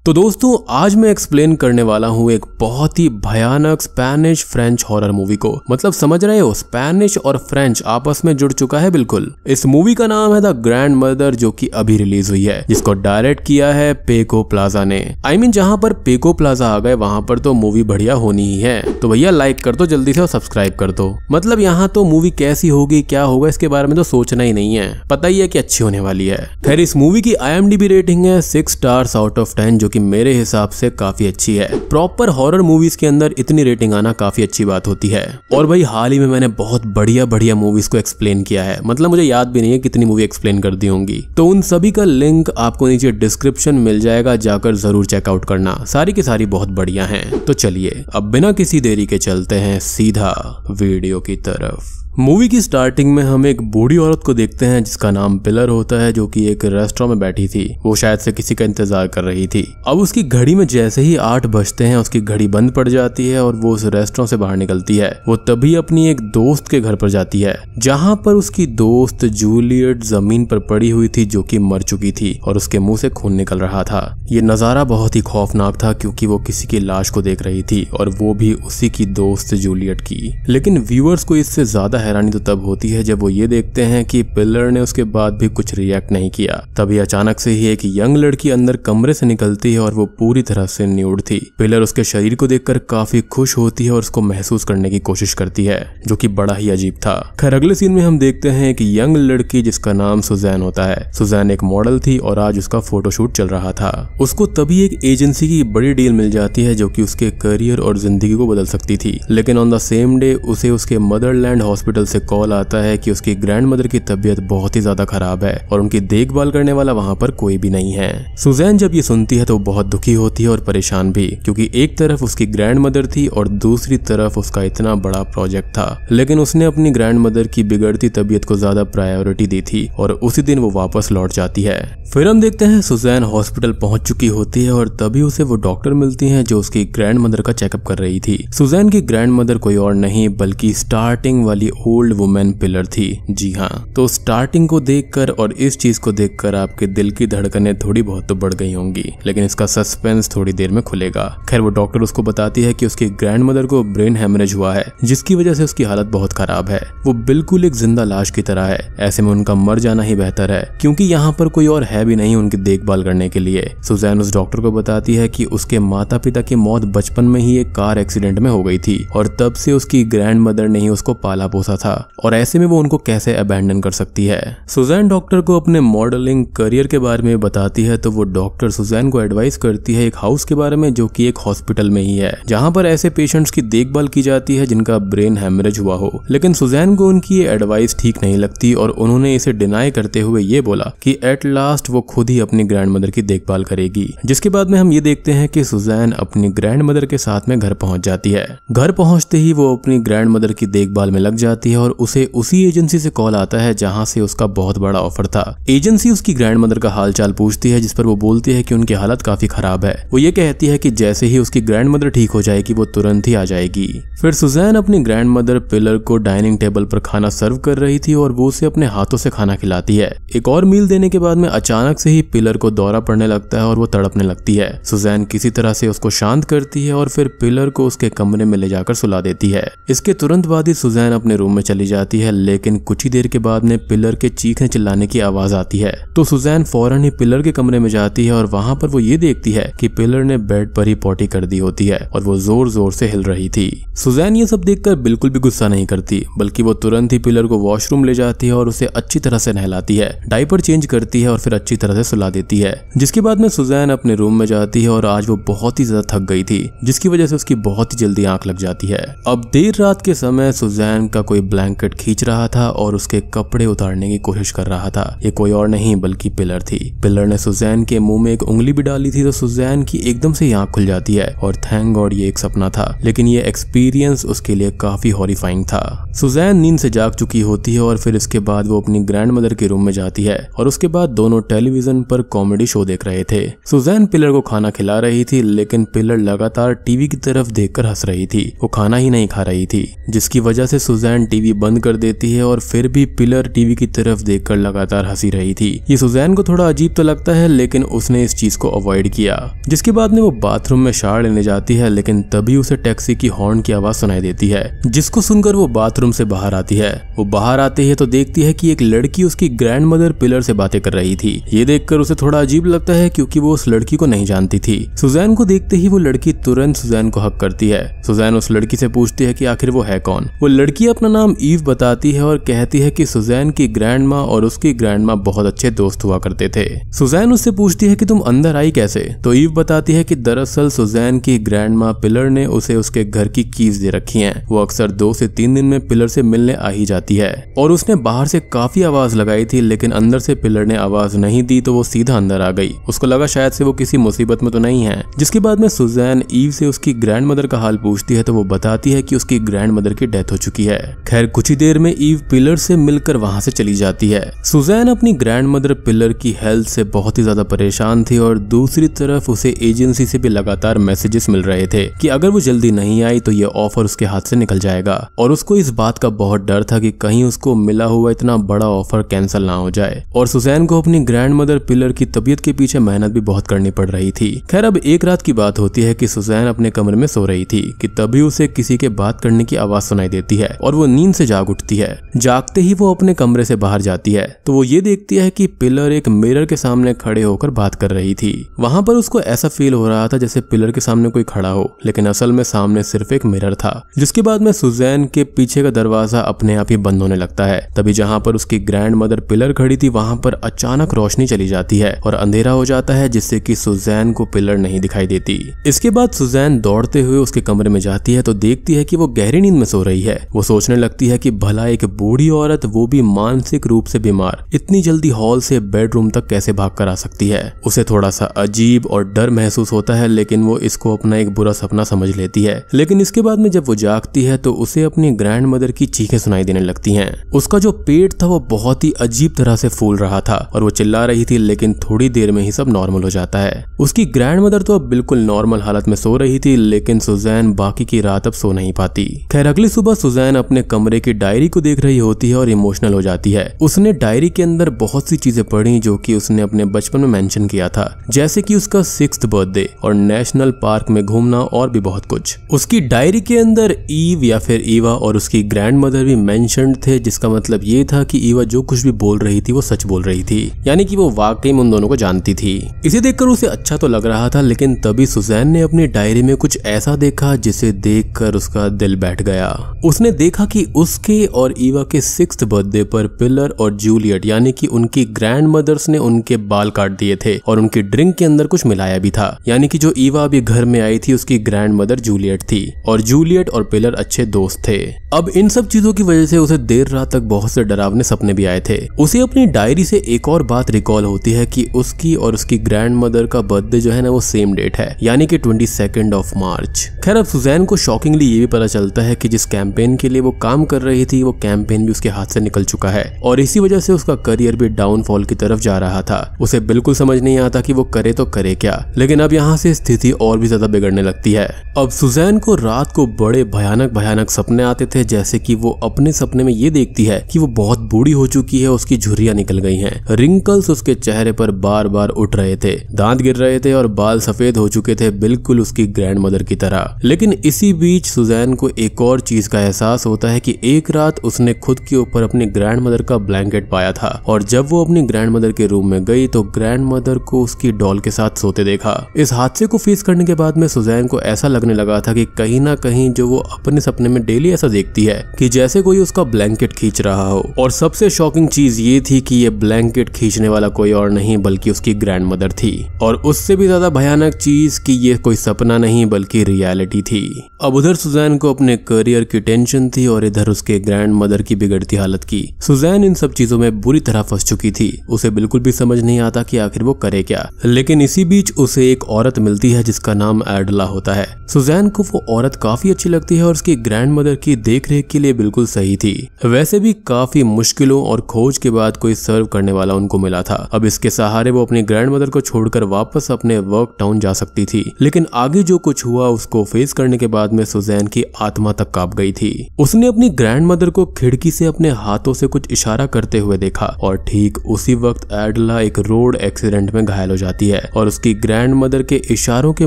तो दोस्तों आज मैं एक्सप्लेन करने वाला हूँ एक बहुत ही भयानक स्पेनिश फ्रेंच हॉरर मूवी को। मतलब समझ रहे हो, स्पेनिश और फ्रेंच आपस में जुड़ चुका है बिल्कुल। इस मूवी का नाम है द ग्रैंड मदर, जो कि अभी रिलीज हुई है, जिसको डायरेक्ट किया है पेको प्लाजा ने। जहाँ पर पेको प्लाजा आ गए वहां पर तो मूवी बढ़िया होनी ही है। तो भैया लाइक कर दो जल्दी से और सब्सक्राइब कर दो। मतलब यहाँ तो मूवी कैसी होगी क्या होगा इसके बारे में तो सोचना ही नहीं है, पता ही है कि अच्छी होने वाली है। खैर इस मूवी की IMDb रेटिंग है 6 स्टार्स आउट ऑफ 10, जो कि मेरे हिसाब से काफी अच्छी है। प्रॉपर हॉरर मूवीज के अंदर इतनी रेटिंग आना काफी अच्छी बात होती है। और भाई हाल ही में मैंने बहुत बढ़िया मूवीज को एक्सप्लेन किया है, मतलब मुझे याद भी नहीं है कितनी मूवी एक्सप्लेन कर दी होंगी। तो उन सभी का लिंक आपको नीचे डिस्क्रिप्शन मिल जाएगा, जाकर जरूर चेकआउट करना। सारी की सारी बहुत बढ़िया हैं। तो चलिए अब बिना किसी देरी के चलते हैं सीधा वीडियो की तरफ। मूवी की स्टार्टिंग में हम एक बूढ़ी औरत को देखते हैं जिसका नाम पिलर होता है, जो कि एक रेस्टोरेंट में बैठी थी। वो शायद से किसी का इंतजार कर रही थी। अब उसकी घड़ी में जैसे ही 8 बजते हैं उसकी घड़ी बंद पड़ जाती है और वो उस रेस्टोरेंट से बाहर निकलती है। वो तभी अपनी एक दोस्त के घर पर जाती है, जहाँ पर उसकी दोस्त जूलियट जमीन पर पड़ी हुई थी, जो कि मर चुकी थी और उसके मुंह से खून निकल रहा था। ये नजारा बहुत ही खौफनाक था क्योंकि वो किसी की लाश को देख रही थी और वो भी उसी की दोस्त जूलियट की। लेकिन व्यूअर्स को इससे ज्यादा हैरानी तो तब होती है जब वो ये देखते हैं कि पिलर ने उसके बाद भी कुछ रिएक्ट नहीं किया। तभी अचानक से ही एक यंग लड़की अंदर कमरे से निकलती है और वो पूरी तरह से न्यूड थी। पिलर उसके शरीर को देखकर काफी खुश होती है और उसको महसूस करने की कोशिश करती है, जो कि बड़ा ही अजीब था। खैर अगले सीन में हम देखते हैं एक यंग लड़की जिसका नाम सुजैन होता है। सुजैन एक मॉडल थी और आज उसका फोटोशूट चल रहा था। उसको तभी एक एजेंसी की बड़ी डील मिल जाती है जो कि उसके करियर और जिंदगी को बदल सकती थी। लेकिन ऑन द सेम डे उसे उसके मदरलैंड हॉस्पिटल से कॉल आता है कि उसकी ग्रैंड मदर की तबीयत बहुत ही ज्यादा खराब है और उनकी देखभाल करने वाला वहां पर कोई भी नहीं है। सुजैन जब ये सुनती है तो बहुत दुखी होती है और परेशान भी, क्योंकि एक तरफ उसकी ग्रैंड मदर थी और दूसरी तरफ उसका इतना बड़ा प्रोजेक्ट था। लेकिन उसने अपनी ग्रैंड मदर की बिगड़ती तबीयत को ज्यादा प्रायोरिटी दी थी और उसी दिन वो वापस लौट जाती है। फिर हम देखते हैं सुजैन हॉस्पिटल पहुंच चुकी होती है और तभी उसे वो डॉक्टर मिलती हैं जो उसकी ग्रैंड मदर का चेकअप कर रही थी। सुजैन की ग्रैंड मदर कोई और नहीं बल्कि स्टार्टिंग वाली ओल्ड वुमेन पिलर थी। जी हाँ, तो स्टार्टिंग को देखकर और इस चीज को देखकर आपके दिल की धड़कनें थोड़ी बहुत तो बढ़ गई होंगी, लेकिन इसका सस्पेंस थोड़ी देर में खुलेगा। खैर वो डॉक्टर उसको बताती है कि उसकी ग्रैंड मदर को ब्रेन हेमरेज हुआ है, जिसकी वजह से उसकी हालत बहुत खराब है। वो बिल्कुल एक जिंदा लाश की तरह है। ऐसे में उनका मर जाना ही बेहतर है, क्योंकि यहाँ पर कोई और है भी नहीं उनकी देखभाल करने के लिए। सुजैन उस डॉक्टर को बताती है कि उसके माता पिता की मौत बचपन में ही एक कार एक्सीडेंट में हो गई थी और तब से उसकी ग्रैंड मदर ने ही उसको पाला पोसा था और ऐसे में वो उनको कैसे अबैंडन कर सकती है। सुजैन डॉक्टर को अपने मॉडलिंग करियर के बारे में बताती है तो वो डॉक्टर सुजैन को एडवाइस करती है एक हाउस के बारे में जो कि एक हॉस्पिटल में ही है, जहां पर ऐसे पेशेंट्स की देखभाल की जाती है जिनका ब्रेन हेमरेज हुआ हो। लेकिन सुजैन को उनकी ये एडवाइस ठीक नहीं लगती और उन्होंने इसे डिनाई करते हुए ये बोला कि एट लास्ट वो खुद ही अपनी ग्रैंड मदर की देखभाल करेगी। जिसके बाद में हम ये देखते हैं कि सुजैन अपनी ग्रैंड मदर के साथ में घर पहुंच जाती है। घर पहुंचते ही वो अपनी ग्रैंड मदर की देखभाल में लग जाती है और उसे उसी एजेंसी से कॉल आता है जहां से उसका बहुत बड़ा ऑफर था। एजेंसी उसकी ग्रैंड मदर का हालचाल पूछती है, जिस पर वो बोलती है कि उनकी हालत काफी खराब है। वो ये कहती है कि जैसे ही उसकी ग्रैंड मदर ठीक हो जाएगी वो तुरंत ही आ जाएगी। फिर सुजैन अपनी ग्रैंड मदर पिलर को डाइनिंग टेबल पर खाना सर्व कर रही थी और वो उसे अपने हाथों से खाना खिलाती है। एक और मील देने के बाद में अचानक से ही पिलर को दौरा पड़ने लगता है और वो तड़पने लगती है। सुजैन किसी तरह से उसको शांत करती है और फिर पिलर को उसके कमरे में ले जाकर सुला देती है। इसके तुरंत बाद ही सुजैन अपने रूम में चली जाती है, लेकिन कुछ ही देर के बाद में पिलर के चीखने चिल्लाने की आवाज आती है। तो सुजैन फौरन ही पिलर के कमरे में जाती है और वहां पर वो ये देखती है कि पिलर ने बेड पर ही पॉटी कर दी होती है और वो जोर जोर से हिल रही थी। सुजैन ये सब देखकर बिल्कुल भी गुस्सा नहीं करती, बल्कि वो तुरंत ही पिलर को वॉशरूम ले जाती है और उसे अच्छी तरह से नहलाती है, डायपर चेंज करती है और फिर अच्छी तरह से सुला देती है। जिसके बाद में सुजैन अपने रूम में जाती है और आज वो बहुत ही ज्यादा थक गई थी, जिसकी वजह से उसकी बहुत ही जल्दी आंख लग जाती है। अब देर रात के समय सुजैन का कोई ब्लैंकेट खींच रहा था और उसके कपड़े उतारने की कोशिश कर रहा था। ये कोई और नहीं बल्कि पिलर थी। पिलर ने सुजैन के मुंह में एक उंगली भी डाली थी तो सुजैन की एकदम से आंख खुल जाती है और थैंक गॉड ये एक सपना था, लेकिन ये एक्सपीरियंस उसके लिए काफी हॉरिफाइंग था। सुजैन नींद से जाग चुकी होती है और फिर इसके बाद वो अपनी ग्रैंड मदर के रूम में जाती है और उसके बाद दोनों टेलीविजन पर कॉमेडी शो देख रहे थे। सुजैन पिलर को खाना खिला रही थी, लेकिन पिलर लगातार टीवी की तरफ देखकर हंस रही थी। वो खाना ही नहीं खा रही थी, जिसकी वजह से सुजैन सुजैन टीवी बंद कर देती है और फिर भी पिलर टीवी की तरफ देखकर लगातार हंसी रही थी। ये सुजैन को थोड़ा अजीब तो लगता है, लेकिन उसने इस चीज को अवॉइड किया। जिसके बाद में वो बाथरूम में शावर लेने जाती है, लेकिन तभी उसे टैक्सी की हॉर्न की आवाज सुनाई देती है, जिसको सुनकर वो बाथरूम से बाहर आती है। वो बाहर आते ही तो देखती है कि एक लड़की उसकी ग्रैंड मदर पिलर से बातें कर रही थी। ये देखकर उसे थोड़ा अजीब लगता है, क्योंकि वो उस लड़की को नहीं जानती थी। सुजैन को देखते ही वो लड़की तुरंत सुजैन को हक करती है। सुजैन उस लड़की से पूछती है कि आखिर वो है कौन। वो लड़की अपना नाम ईव बताती है और कहती है कि सुजैन की ग्रैंड माँ और उसकी ग्रैंड माँ बहुत अच्छे दोस्त हुआ करते थे। सुजैन उससे पूछती है कि तुम अंदर आई कैसे, तो ईव बताती है कि दरअसल सुजैन की ग्रैंड माँ पिलर ने उसे उसके घर की कीज दे रखी हैं। वो अक्सर 2 से 3 दिन में पिलर से मिलने आ ही जाती है और उसने बाहर से काफी आवाज लगाई थी, लेकिन अंदर से पिलर ने आवाज नहीं दी तो वो सीधा अंदर आ गई। उसको लगा शायद से वो किसी मुसीबत में तो नहीं है। जिसके बाद में सुजैन ईव से उसकी ग्रैंड मदर का हाल पूछती है, तो वो बताती है कि उसकी ग्रैंड मदर की डेथ हो चुकी है। खैर कुछ ही देर में ईव पिलर से मिलकर वहां से चली जाती है। सुजैन अपनी ग्रैंड मदर पिलर की हेल्थ से बहुत ही ज्यादा परेशान थी और दूसरी तरफ उसे एजेंसी से भी लगातार मैसेजेस मिल रहे थे कि अगर वो जल्दी नहीं आई तो ये ऑफर उसके हाथ से निकल जाएगा। और उसको इस बात का बहुत डर था कि कहीं उसको मिला हुआ इतना बड़ा ऑफर कैंसिल ना हो जाए। और सुजैन को अपनी ग्रैंड मदर पिलर की तबीयत के पीछे मेहनत भी बहुत करनी पड़ रही थी। खैर अब एक रात की बात होती है कि सुजैन अपने कमरे में सो रही थी कि तभी उसे किसी के बात करने की आवाज सुनाई देती है और वो नींद से जाग उठती है। जागते ही वो अपने कमरे से बाहर जाती है तो वो ये देखती है कि पिलर एक मिरर के सामने खड़े होकर बात कर रही थी। वहां पर उसको ऐसा फील हो रहा था जैसे पिलर के सामने कोई खड़ा हो, लेकिन असल में सामने सिर्फ एक मिरर था। जिसके बाद में सुजैन के पीछे का दरवाजा अपने आप ही बंद होने लगता है। तभी जहां पर उसकी ग्रैंड मदर पिलर खड़ी थी वहां पर अचानक रोशनी चली जाती है और अंधेरा हो जाता है, जिससे कि सुजैन को पिलर नहीं दिखाई देती। इसके बाद सुजैन दौड़ते हुए उसके कमरे में जाती है तो देखती है कि वो गहरी नींद में सो रही है। वो सोचने लगती है कि भला एक बूढ़ी औरत, वो भी मानसिक रूप से बीमार, इतनी जल्दी हॉल से बेडरूम तक कैसे भाग कर आ सकती है। उसे थोड़ा सा अजीब और डर महसूस होता है, लेकिन वो इसको अपना एक बुरा सपना समझ लेती है। लेकिन इसके बाद में जब वो जागती है तो उसे अपनी ग्रैंड मदर की चीखें सुनाई देने लगती हैं। उसका जो पेट था वो बहुत ही अजीब तरह से फूल रहा था और वो चिल्ला रही थी, लेकिन थोड़ी देर में ही सब नॉर्मल हो जाता है। उसकी ग्रैंड मदर तो अब बिल्कुल नॉर्मल हालत में सो रही थी, लेकिन सुजैन बाकी की रात अब सो नहीं पाती। खैर अगली सुबह सुजैन अपने कमरे की डायरी को देख रही होती है और इमोशनल हो जाती है। उसने डायरी के अंदर बहुत सी चीजें पढ़ी जो कि उसने अपने बचपन में मेंशन किया था, जैसे कि उसका 6th बर्थडे और नेशनल पार्क में घूमना और भी बहुत कुछ। उसकी डायरी के अंदर ईव या फिर ईवा और उसकी ग्रैंड मदर भी मेंशन्ड थे, जिसका मतलब ये था कि ईवा जो कुछ भी बोल रही थी वो सच बोल रही थी, यानी कि वो वाकई में उन दोनों को जानती थी। इसे देखकर उसे अच्छा तो लग रहा था, लेकिन तभी सुजैन ने अपनी डायरी में कुछ ऐसा देखा जिसे देखकर उसका दिल बैठ गया। उसने देखा कि उसके और ईवा के 6th बर्थडे पर पिलर और जूलियट यानी कि उनकी ग्रैंड मदर्स ने उनके बाल काट दिए थे और उनकी ड्रिंक के अंदर कुछ मिलाया भी था, यानी कि जो ईवा अभी घर में आई थी उसकी ग्रैंड मदर जूलियट थी और जूलियट और पिलर अच्छे दोस्त थे। अब इन सब चीजों की वजह से उसे देर रात तक बहुत से डरावने सपने भी आए थे। उसे अपनी डायरी से एक और बात रिकॉल होती है कि उसकी और उसकी ग्रैंड मदर का बर्थडे जो है ना वो सेम डेट है, यानी कि 22 मार्च। खैर अब सुजैन को शॉकिंगली ये भी पता चलता है कि जिस कैंपेन के लिए वो काम कर रही थी वो कैंपेन भी उसके हाथ से निकल चुका है और इसी वजह से उसका करियर भी डाउनफॉल की तरफ जा रहा था। उसे बिल्कुल समझ नहीं आता कि वो करे तो करे क्या, लेकिन अब यहाँ से स्थिति और भी ज्यादा बिगड़ने लगती है। अब सुजैन को रात को बड़े भयानक सपने आते थे, जैसे कि वो अपने सपने में ये देखती है कि वो बहुत बूढ़ी हो चुकी है, उसकी झुर्रियां निकल गई हैं, रिंकल्स उसके चेहरे पर बार बार उठ रहे थे, दांत गिर रहे थे और बाल सफेद हो चुके थे, बिल्कुल उसकी ग्रैंड मदर की तरह। लेकिन इसी बीच सुजैन को एक और चीज का एहसास होता है कि एक रात उसने खुद के ऊपर अपनी ग्रैंड मदर का ब्लैंकेट पाया था और जब वो अपनी ग्रैंड मदर के रूम में गई तो ग्रैंड मदर को उसकी डॉल के साथ सोते देखा। इस हादसे को फेस करने के बाद में सुजैन को ऐसा लगने लगा था कि कहीं ना कहीं जो वो अपने सपने में डेली ऐसा देखती है कि जैसे कोई उसका ब्लैंकेट खींच रहा हो। और सबसे शॉकिंग चीज ये थी कि ये ब्लैंकेट खींचने वाला कोई और नहीं बल्कि उसकी ग्रैंड मदर थी, और उससे भी ज्यादा भयानक चीज कि ये कोई सपना नहीं बल्कि रियलिटी थी। अब उधर सुजैन को अपने करियर की टेंशन थी और इधर उसके ग्रैंड मदर की बिगड़ती हालत की। सुजैन इन सब चीजों में बुरी तरह फंस चुकी थी, उसे बिल्कुल भी समझ नहीं आता कि आखिर वो करे क्या। लेकिन इसी बीच उसे एक औरत मिलती है जिसका नाम एडला होता है। सुजैन को वो औरत काफी अच्छी लगती है और उसकी ग्रैंड मदर की देखरेख के लिए बिल्कुल सही थी। वैसे भी काफी मुश्किलों और खोज के बाद कोई सर्व करने वाला उनको मिला था। अब इसके सहारे वो अपनी ग्रैंड मदर को छोड़कर वापस अपने वर्क टाउन जा सकती थी, लेकिन आगे जो कुछ हुआ उसको फेस करने के बाद में सुजैन की आत्मा तक कांप गई थी। उसने अपनी ग्रैंड मदर को खिड़की से अपने हाथों से कुछ इशारा करते हुए देखा और ठीक उसी वक्त एडला एक रोड एक्सीडेंट में घायल हो जाती है और उसकी ग्रैंड मदर के इशारों के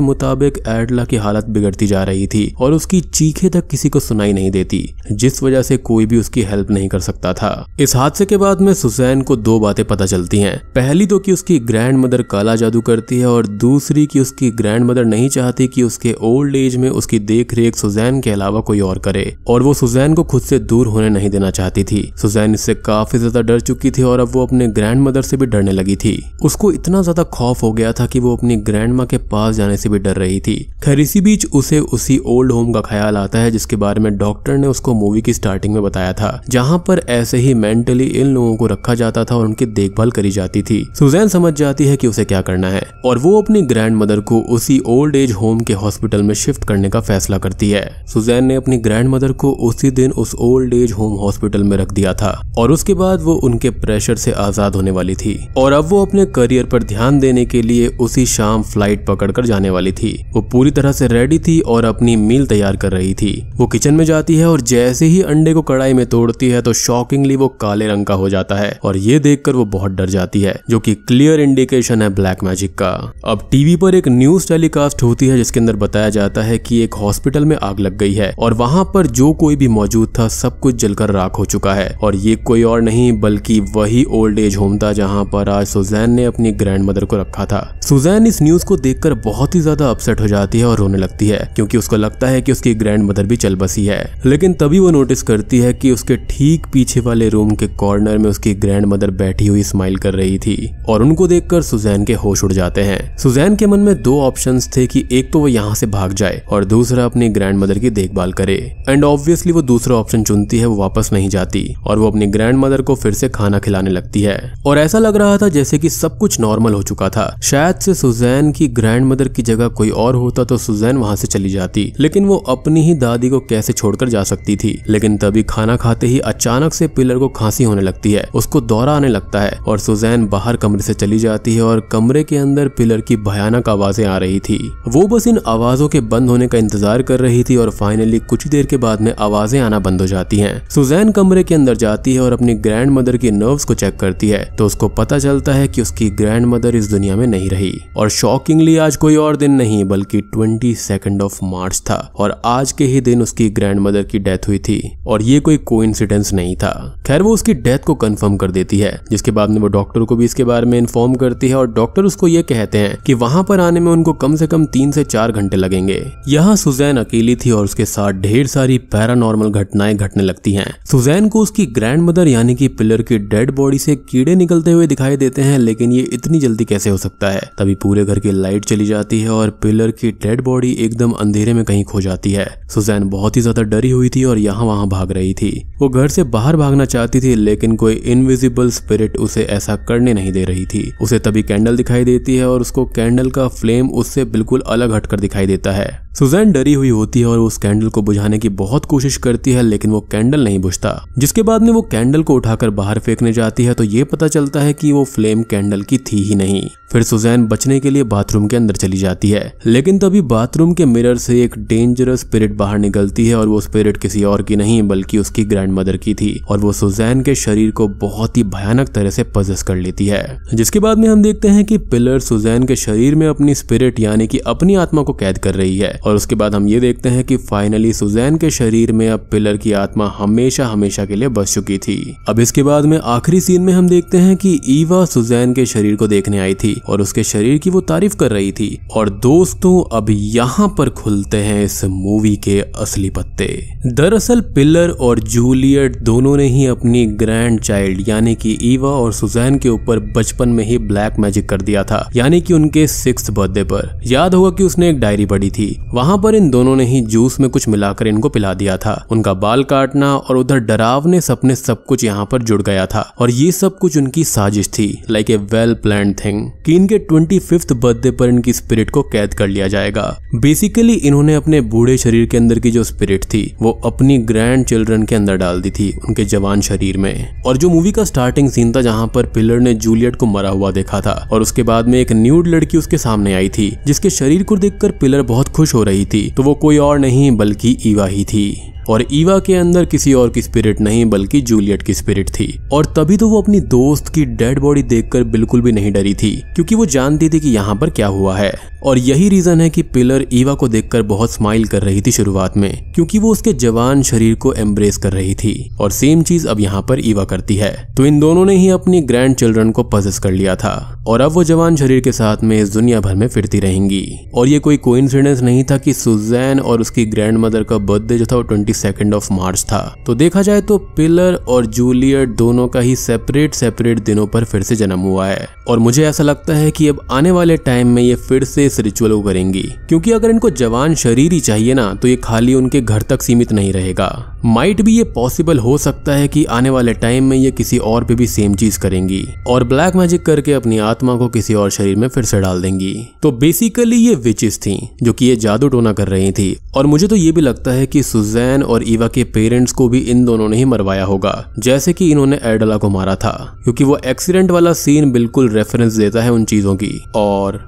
मुताबिक एडला की हालत बिगड़ती जा रही थी और उसकी चीखें तक किसी को सुनाई नहीं देती, जिस वजह से कोई भी उसकी हेल्प नहीं कर सकता था। इस हादसे के बाद में सुजैन को दो बातें पता चलती हैं। पहली तो कि उसकी ग्रैंड मदर काला जादू करती है और दूसरी कि उसकी ग्रैंड मदर नहीं चाहती कि उसके ओल्ड एज में उसकी देख रेख सुजैन के अलावा कोई और करे और वो सुजैन को खुद से दूर होने नहीं देना चाहती थी। सुजैन इससे काफी ज्यादा डर चुकी थी और अब वो अपने ग्रैंड मदर से भी डरने लगी थी। उसको इतना ज्यादा खौफ हो गया था कि वो अपनी ग्रैंड माँ के पास जाने से भी डर रही थी। खैर इसी बीच उसे उसी ओल्ड होम का ख्याल आता है जिसके बारे में डॉक्टर ने उसको मूवी की स्टार्टिंग में बताया था, जहाँ पर ऐसे ही मेंटली इल लोगों को रखा जाता था और उनकी देखभाल करी जाती थी। सुजैन समझ जाती है कि उसे क्या करना है और वो अपनी ग्रैंड मदर को उसी ओल्ड एज होम के हॉस्पिटल में शिफ्ट करने का फैसला करती है। सुजैन ने अपनी ग्रैंड मदर को उसी दिन उस ओल्ड एज होम हॉस्पिटल में रख दिया था और उसके बाद वो उनके प्रेशर से आजाद होने वाली थी और अब वो अपने करियर पर ध्यान देने के लिए उसी शाम फ्लाइट पकड़कर जाने वाली थी। वो पूरी तरह से रेडी थी और अपनी मील तैयार कर रही थी। वो किचन में जाती है और जैसे ही अंडे को कढ़ाई में तोड़ती है तो शॉकिंगली वो काले रंग का हो जाता है और ये देखकर वो बहुत डर जाती है, जो कि क्लियर इंडिकेशन है ब्लैक मैजिक का। अब टीवी पर एक न्यूज टेलीकास्ट होती है जिसके अंदर बताया जाता है कि एक हॉस्पिटल में आग लग गई है और वहां पर जो कोई भी मौजूद था सब कुछ जलकर राख हो चुका है और ये कोई और नहीं बल्कि वही ओल्ड एज होम था जहां पर आज सुजैन ने अपनी ग्रैंड मदर को रखा था। सुजैन इस न्यूज को देखकर बहुत ही ज्यादा अपसेट हो जाती है और रोने लगती है क्योंकि उसको लगता है कि उसकी ग्रैंड मदर भी चल बसी है। लेकिन तभी वो नोटिस करती है कि उसके ठीक पीछे वाले रूम के कॉर्नर में उसकी ग्रैंड मदर बैठी हुई स्माइल कर रही थी और उनको देखकर सुजैन के होश उड़ जाते हैं। सुजैन के मन में दो ऑप्शंस थे कि एक तो वो यहाँ से भाग जाए और दूसरा अपनी ग्रैंड मदर की देखभाल करे एंड ऑब्वियसली वो दूसरा ऑप्शन चुनती है। वो वापस नहीं जाती और वो अपनी ग्रैंड मदर को फिर से खाना खिलाने लगती है और ऐसा लग रहा था जैसे कि सब कुछ नॉर्मल हो चुका था। शायद से सुजैन की ग्रैंड मदर की जगह कोई और होता तो सुजैन वहां से चली जाती, लेकिन वो अपनी ही दादी को कैसे छोड़कर जा सकती थी। लेकिन तभी खाना खाते ही अचानक से पिलर को खांसी होने लगती है, उसको दौरा आने लगता है और सुजैन बाहर कमरे से चली जाती है और कमरे के अंदर पिलर की भयानक आवाजें आ रही थी। वो बस इन आवाजों के बंद होने का इंतजार कर रही थी और फाइनली कुछ देर के बाद में आवाजें आना बंद हो जाती हैं। सुजैन कमरे के अंदर जाती है और अपनी ग्रैंड मदर की नर्व्स को चेक करती है तो उसको पता चलता है कि उसकी ग्रैंड मदर इस दुनिया में नहीं रही और शॉकिंगली आज कोई और दिन नहीं बल्कि 22 ऑफ मार्च था और आज के ही दिन उसकी ग्रैंड मदर की डेथ हुई थी और ये कोई कोइंसिडेंस नहीं था। खैर वो उसकी डेथ को कंफर्म कर देती है, जिसके बाद में वो डॉक्टर को भी इसके बारे में इन्फॉर्म करती है और डॉक्टर उसको ये कहते हैं कि वहां पर आने में उनको कम से कम 3 से 4 घंटे लगेंगे। यहाँ सुजैन अकेली थी और उसके साथ ढेर सारी पैरानॉर्मल घटनाएं घटने लगती हैं। सुजैन को उसकी ग्रैंड मदर यानी कि पिलर की डेड बॉडी से कीड़े निकलते हुए दिखाई देते हैं, लेकिन ये इतनी जल्दी कैसे हो सकता है। तभी पूरे घर की लाइट चली जाती है और पिलर की डेड बॉडी एकदम अंधेरे में कहीं खो जाती है। सुजैन बहुत ही ज्यादा डरी हुई थी और यहाँ वहां भाग रही थी। वो घर से बाहर भागना चाहती थी लेकिन कोई इनविजिबल स्पिरिट उसे ऐसा करने नहीं दे रही थी। उसे तभी कैंडल दिखाई देती है और उसको कैंडल का फ्लेम उससे बिल्कुल अलग हटकर दिखाई देता है। सुजैन डरी हुई होती है और उस कैंडल को बुझाने की बहुत कोशिश करती है लेकिन वो कैंडल नहीं बुझता। जिसके बाद में वो कैंडल को उठाकर बाहर फेंकने जाती है तो ये पता चलता है कि वो फ्लेम कैंडल की थी ही नहीं। फिर सुजैन बचने के लिए बाथरूम के अंदर चली जाती है, लेकिन तभी बाथरूम के मिरर से एक डेंजरस स्पिरिट बाहर निकलती है और वो स्पिरिट किसी और की नहीं बल्कि उसकी ग्रैंड मदर की थी और वो सुजैन के शरीर को बहुत ही भयानक तरह से पजेस कर लेती है। जिसके बाद में हम देखते हैं कि पिलर सुजैन के शरीर में अपनी स्पिरिट यानी कि अपनी आत्मा को कैद कर रही है और उसके बाद हम ये देखते हैं कि फाइनली सुजैन के शरीर में अब पिलर की आत्मा हमेशा हमेशा के लिए बस चुकी थी। अब इसके बाद में आखिरी सीन में हम देखते हैं कि ईवा सुजैन के शरीर को देखने आई थी और उसके शरीर की वो तारीफ कर रही थी। और दोस्तों अब यहाँ पर खुलते हैं इस मूवी के असली पत्ते। दरअसल पिलर और जूलियट दोनों ने ही अपनी ग्रैंड चाइल्ड यानी कि ईवा और सुजैन के ऊपर बचपन में ही ब्लैक मैजिक कर दिया था, यानी कि उनके 6th बर्थडे पर। याद होगा कि उसने एक डायरी पढ़ी थी, वहां पर इन दोनों ने ही जूस में कुछ मिलाकर इनको पिला दिया था। उनका बाल काटना और उधर डरावने सपने सब कुछ यहाँ पर जुड़ गया था और ये सब कुछ उनकी साजिश थी, like a well planned thing कि इनके 25th बर्थडे पर इनकी स्पिरिट को कैद कर लिया जाएगा। बेसिकली इन्होंने अपने बूढ़े शरीर के अंदर की जो स्पिरिट थी वो अपनी ग्रैंड चिल्ड्रन के अंदर डाल दी थी, उनके जवान शरीर में। और जो मूवी का स्टार्टिंग सीन था जहाँ पर पिलर ने जूलियट को मरा हुआ देखा था और उसके बाद में एक न्यूड लड़की उसके सामने आई थी जिसके शरीर को देखकर पिलर बहुत खुश हो रही थी, तो वो कोई और नहीं बल्कि ईवा ही थी। और ईवा के अंदर किसी और की स्पिरिट नहीं बल्कि जूलियट की स्पिरिट थी। और तभी तो वो अपनी दोस्त की डेड बॉडी देखकर बिल्कुल भी नहीं डरी थी, क्योंकि वो जानती थी कि यहाँ पर क्या हुआ है। और यही रीजन है कि पिलर ईवा को देखकर बहुत स्माइल कर रही थी शुरुआत में, क्योंकि वो उसके जवान शरीर को एम्ब्रेस कर रही थी। और सेम चीज अब यहाँ पर ईवा करती है। तो इन दोनों ने ही अपनी ग्रैंड चिल्ड्रन को पजेस कर लिया था और अब वो जवान शरीर के साथ में इस दुनिया भर में फिरती रहेंगी। और ये कोई कोइंसिडेंस नहीं था कि सुजैन और उसकी ग्रैंड मदर का बर्थडे जो था वो 22 ऑफ मार्च था। तो देखा जाए तो पिलर और जूलियट दोनों का ही सेपरेट दिनों पर फिर से जन्म हुआ है। और मुझे ऐसा लगता है कि अब आने वाले टाइम में ये फिर से इस रिचुअल को करेंगी, क्योंकि अगर इनको जवान शरीर ही चाहिए ना तो ये खाली उनके घर तक सीमित नहीं रहेगा। माइट भी ये पॉसिबल हो सकता है कि आने वाले टाइम में ये किसी और पे भी सेम चीज करेंगी और ब्लैक मैजिक करके अपनी आत्मा को किसी और शरीर में फिर से डाल देंगी। तो बेसिकली ये विचेस थी जो कि ये जादू टोना कर रही थी। और मुझे तो ये भी लगता है कि सुजैन और ईवा के पेरेंट्स को भी इन दोनों ने ही मरवाया होगा, जैसे कि इन्होंने एडला को मारा था, क्योंकि वो एक्सीडेंट वाला सीन बिल्कुल रेफरेंस देता है उन चीजों की। और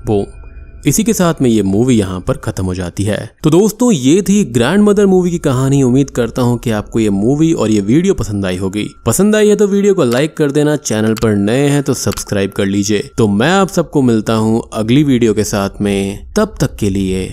वो इसी के साथ में ये मूवी यहाँ पर खत्म हो जाती है। तो दोस्तों ये थी ग्रैंड मदर मूवी की कहानी। उम्मीद करता हूँ कि आपको ये मूवी और ये वीडियो पसंद आई होगी। पसंद आई है तो वीडियो को लाइक कर देना, चैनल पर नए हैं तो सब्सक्राइब कर लीजिए। तो मैं आप सबको मिलता हूँ अगली वीडियो के साथ में, तब तक के लिए